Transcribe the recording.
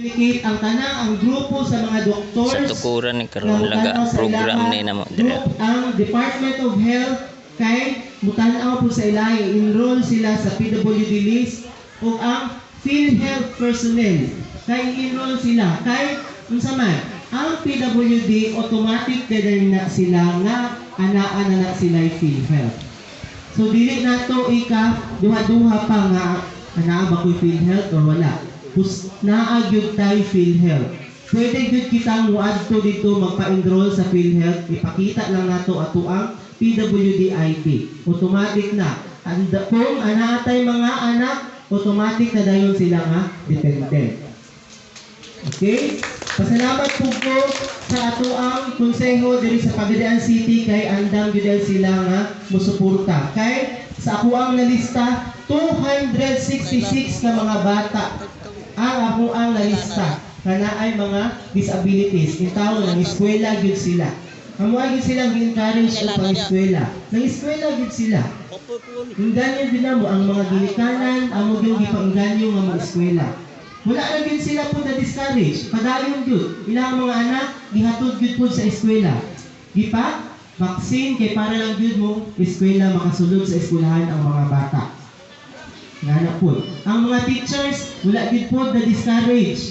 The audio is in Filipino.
communicate ang tanang ang grupo sa mga Sa doctors tukuran ni karon laga program ni namo dire. ang Department of Health kay mutanaw po sa ilahi enroll sila sa PWD list o ang PhilHealth personnel kay enroll sila kay unsa man ang PWD automatic din na sila nga anaan na sila PhilHealth. So dili nato ika duha-duha pa nga anaa ba ko'y PhilHealth or wala. Naa gyud tayo PhilHealth. Pwede gyud kitang muadto dito magpa-enroll sa PhilHealth, ipakita lang nato ato ang PWD ID. Automatic na. Kung anaa tay mga anak, automatic na dayon sila nga dependent. Okay? Pasalamat po ko sa ato ang konseho diri sa Pagadian City kay andam gyud sila nga mosuporta. Kay sa ako ang nalista 266 na mga bata ang ako ang nalista na ay mga disabilities. Itaw ng eskwela gyud sila. Amo ay gyud silang gi-encourage sa pang-eskwela. Nang eskwela gyud sila. Inganyo din mo ang mga ginikanan, amo gyud gipangganyo nga mga eskwela. Wala na gyud sila po na discourage. Padayon gyud ilang mga anak gihatod gyud po sa eskwela. Gipa vaccine kay para lang gyud mo eskwela makasulod sa eskwelahan ang mga bata. Nga na po. Ang mga teachers, wala gyud po na discourage.